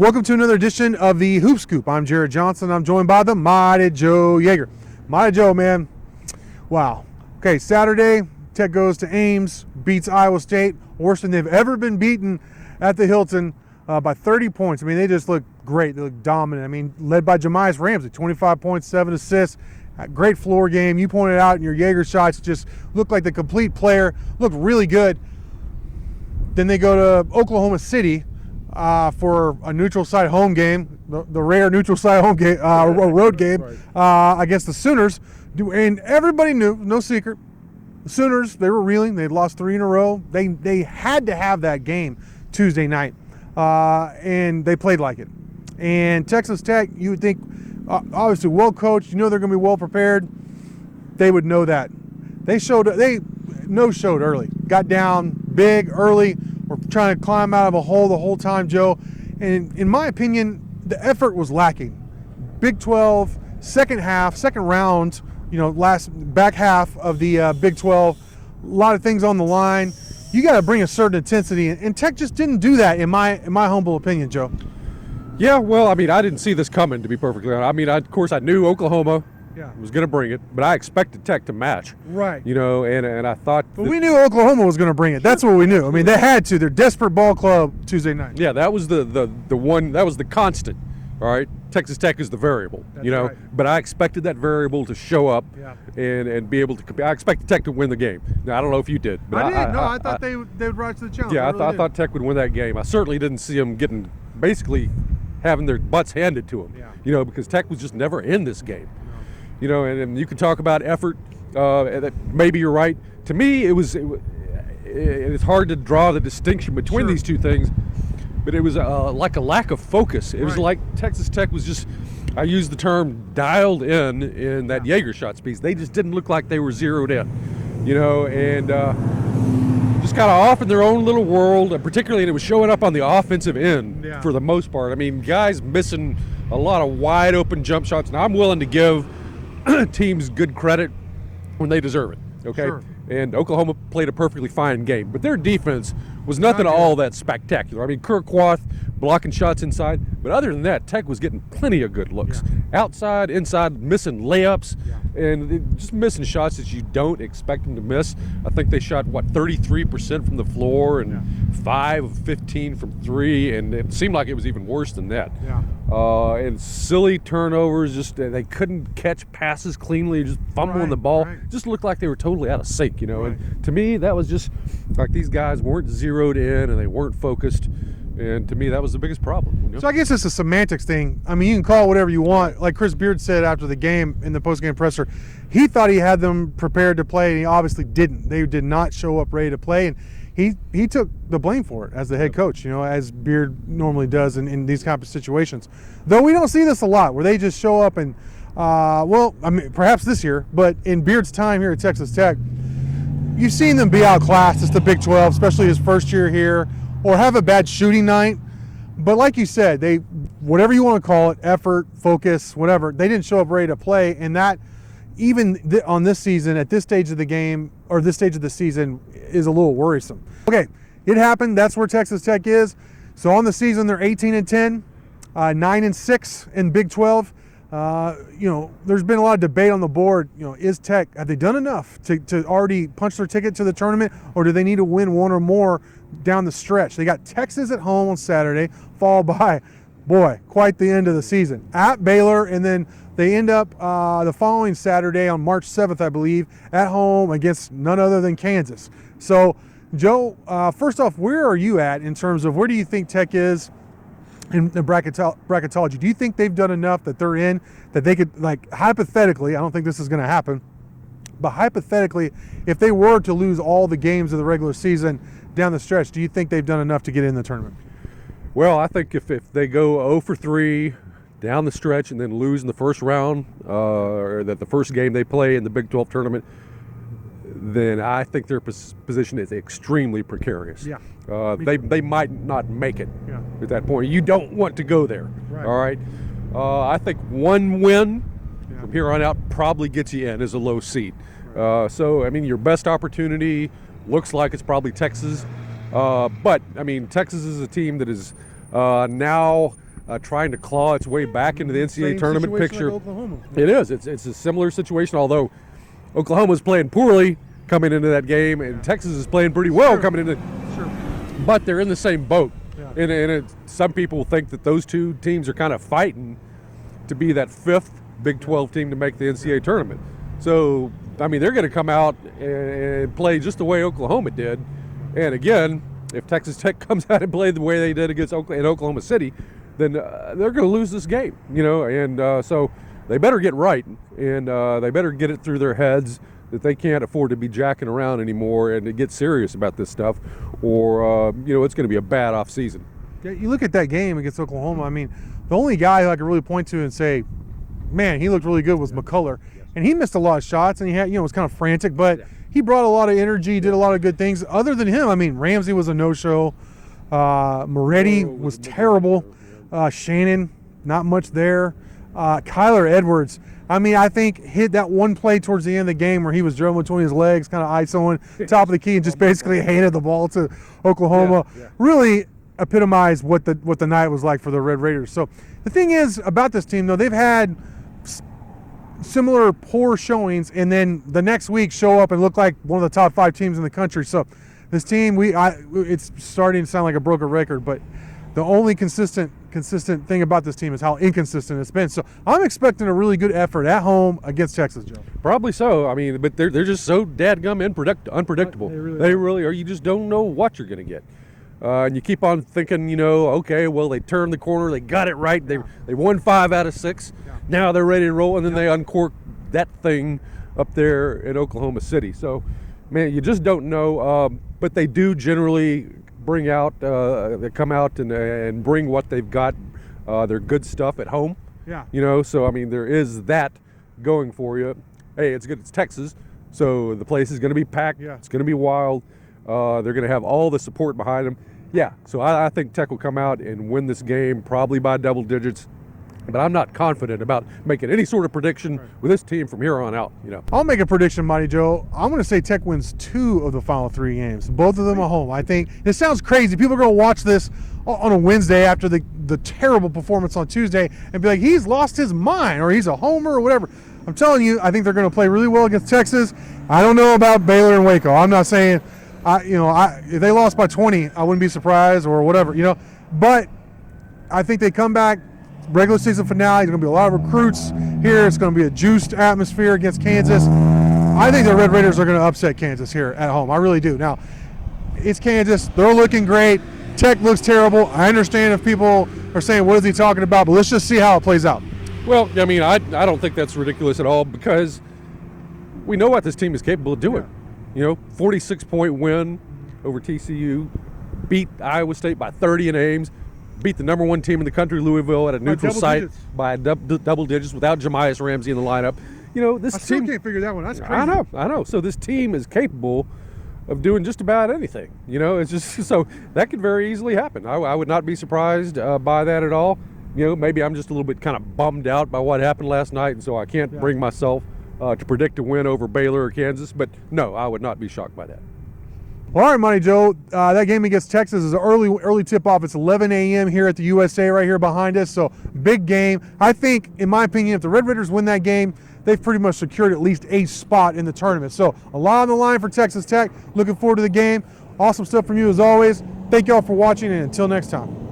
Welcome to another edition of the Hoop Scoop. I'm Jarret Johnson. I'm joined by the mighty Joe Yeager. Mighty Joe, man. Wow. Okay, Saturday, Tech goes to Ames, beats Iowa State, worse than they've ever been beaten at the Hilton by 30 points. I mean, they just look great. They look dominant. I mean, led by Jamias Ramsey, 25 points, 7 assists. Great floor game. You pointed out in your Yeager shots, just looked like the complete player, looked really good. Then they go to Oklahoma City for a neutral site home game, the rare neutral site home game, road game against the Sooners. And everybody knew, no secret, the Sooners, they were reeling. They'd lost 3 in a row. They had to have that game Tuesday night, and they played like it. And Texas Tech, you would think, obviously well coached, you know they're going to be well prepared. They would know that. They showed early, got down big early. We're trying to climb out of a hole the whole time, Joe. And in my opinion, the effort was lacking. Big 12, second round, back half of the Big 12, a lot of things on the line. You got to bring a certain intensity, and Tech just didn't do that, in my humble opinion, Joe. Yeah, well, I mean, I didn't see this coming, to be perfectly honest. I mean, of course, I knew Oklahoma was going to bring it, but I expected Tech to match. Right. And I thought... But we knew Oklahoma was going to bring it. That's what we knew. I mean, they had to. They're desperate ball club Tuesday night. Yeah, that was the one, that was the constant, all right? Texas Tech is the variable, Right. But I expected that variable to show up and be able to compete. I expected Tech to win the game. Now, I don't know if you did. But I thought they would rise to the challenge. Yeah, I thought Tech would win that game. I certainly didn't see them basically having their butts handed to them, because Tech was just never in this game. And you can talk about effort. Maybe you're right. To me, it's hard to draw the distinction between these two things, but it was like a lack of focus. It was like Texas Tech was just, I use the term dialed in that Yeager shots piece. They just didn't look like they were zeroed in, and just kind of off in their own little world, and particularly it was showing up on the offensive end for the most part. I mean, guys missing a lot of wide open jump shots. Now, I'm willing to give teams good credit when they deserve it, okay? Sure. And Oklahoma played a perfectly fine game, but their defense was nothing all that spectacular. I mean, Kirkwath blocking shots inside, but other than that, Tech was getting plenty of good looks. Outside, inside, missing layups, and just missing shots that you don't expect them to miss. I think they shot, 33% from the floor and 5 of 15 from 3, and it seemed like it was even worse than that. And silly turnovers, just they couldn't catch passes cleanly, just fumbling the ball. Just looked like they were totally out of sync, And to me, that was just like these guys weren't zeroed in and they weren't focused. And to me, that was the biggest problem. So I guess it's a semantics thing. I mean, you can call it whatever you want. Like Chris Beard said after the game in the post-game presser, he thought he had them prepared to play, and he obviously didn't. They did not show up ready to play, and he took the blame for it as the head coach, as Beard normally does in these kind of situations. Though we don't see this a lot, where they just show up and, perhaps this year, but in Beard's time here at Texas Tech, you've seen them be outclassed. It's the Big 12, especially his first year here, or have a bad shooting night. But like you said, they, whatever you want to call it, effort, focus, whatever, they didn't show up ready to play. And that, even on this season, at this stage of the game, or this stage of the season, is a little worrisome. Okay, it happened. That's where Texas Tech is. So on the season, they're 18-10, 9-6 in Big 12. There's been a lot of debate on the board. Is Tech, have they done enough to already punch their ticket to the tournament, or do they need to win one or more down the stretch? They got Texas at home on Saturday, followed by, quite the end of the season, at Baylor, and then they end up the following Saturday on March 7th, I believe, at home against none other than Kansas. So, Joe, first off, where are you at in terms of where do you think Tech is in the bracketology? Do you think they've done enough that they're in, that they could, hypothetically, I don't think this is going to happen, but hypothetically, if they were to lose all the games of the regular season down the stretch, do you think they've done enough to get in the tournament? Well, I think if they go 0 for 3 down the stretch and then lose in the first round, or that the first game they play in the Big 12 tournament, then I think their position is extremely precarious. They might not make it at that point. You don't want to go there. All right. I think one win from here on out probably gets you in as a low seed. So, I mean, your best opportunity looks like it's probably Texas. But, I mean, Texas is a team that is now trying to claw its way back into the NCAA Same tournament situation picture. like Oklahoma. It is. It's a similar situation, although Oklahoma's playing poorly coming into that game, and Texas is playing pretty well coming into. Sure. But they're in the same boat, Yeah. and some people think that those two teams are kind of fighting to be that fifth Big 12 team to make the NCAA tournament. So, I mean, they're going to come out and play just the way Oklahoma did. And again, if Texas Tech comes out and play the way they did against Oklahoma City, then they're going to lose this game, you know. And so they better get right, and they better get it through their heads that they can't afford to be jacking around anymore and to get serious about this stuff, or you know, it's going to be a bad off season. Yeah, you look at that game against Oklahoma. I mean, the only guy who I could really point to and say, man, he looked really good was McCullough. And he missed a lot of shots, and he had, you know, was kind of frantic, but he brought a lot of energy, did a lot of good things. Other than him, I mean, Ramsey was a no-show. Moretti was terrible. Shannon, not much there. Kyler Edwards, I mean, I think hit that one play towards the end of the game where he was dribbling between his legs, kind of isoing top of the key, and just basically handed the ball to Oklahoma. Really epitomized what the night was like for the Red Raiders. So the thing is about this team, though, they've had similar poor showings, and then the next week show up and look like one of the top 5 teams in the country. So this team, it's starting to sound like a broken record, but the only consistent thing about this team is how inconsistent it's been. So I'm expecting a really good effort at home against Texas, Joe. Probably so. I mean, but they're just so dadgum unpredictable. They really are. You just don't know what you're going to get. And you keep on thinking, you know, okay, well, they turned the corner, they got it right, they won 5 out of 6. Now they're ready to roll, and then they uncork that thing up there in Oklahoma City. So, man, you just don't know. But they do generally bring out, they come out and bring what they've got, their good stuff at home. Yeah. You know, so, I mean, there is that going for you. Hey, it's good. It's Texas, so the place is going to be packed. Yeah. It's going to be wild. They're going to have all the support behind them. Yeah, so I think Tech will come out and win this game probably by double digits. But I'm not confident about making any sort of prediction with this team from here on out. You know, I'll make a prediction, Mighty Joe. I'm going to say Tech wins 2 of the final 3 games, both of them at home. I think it sounds crazy. People are going to watch this on a Wednesday after the terrible performance on Tuesday and be like, he's lost his mind, or he's a homer, or whatever. I'm telling you, I think they're going to play really well against Texas. I don't know about Baylor and Waco. I'm not saying, if they lost by 20, I wouldn't be surprised or whatever, you know. But I think they come back. Regular season finale, there's going to be a lot of recruits here. It's going to be a juiced atmosphere against Kansas. I think the Red Raiders are going to upset Kansas here at home. I really do. Now, it's Kansas. They're looking great. Tech looks terrible. I understand if people are saying, what is he talking about? But let's just see how it plays out. well, I mean, I don't think that's ridiculous at all, because we know what this team is capable of doing. You know, 46-point win over TCU, beat Iowa State by 30 in Ames, beat the number 1 team in the country, Louisville, at a neutral site by double digits without Jamias Ramsey in the lineup. You know, this I still team can't figure that one. That's crazy. I know. So this team is capable of doing just about anything. You know, it's just so that could very easily happen. I would not be surprised by that at all. You know, maybe I'm just a little bit kind of bummed out by what happened last night, and so I can't bring myself to predict a win over Baylor or Kansas. But no, I would not be shocked by that. Well, all right, Monty Joe. That game against Texas is an early tip-off. It's 11 a.m. here at the USA right here behind us, so big game. I think, in my opinion, if the Red Raiders win that game, they've pretty much secured at least a spot in the tournament. So a lot on the line for Texas Tech. Looking forward to the game. Awesome stuff from you as always. Thank you all for watching, and until next time.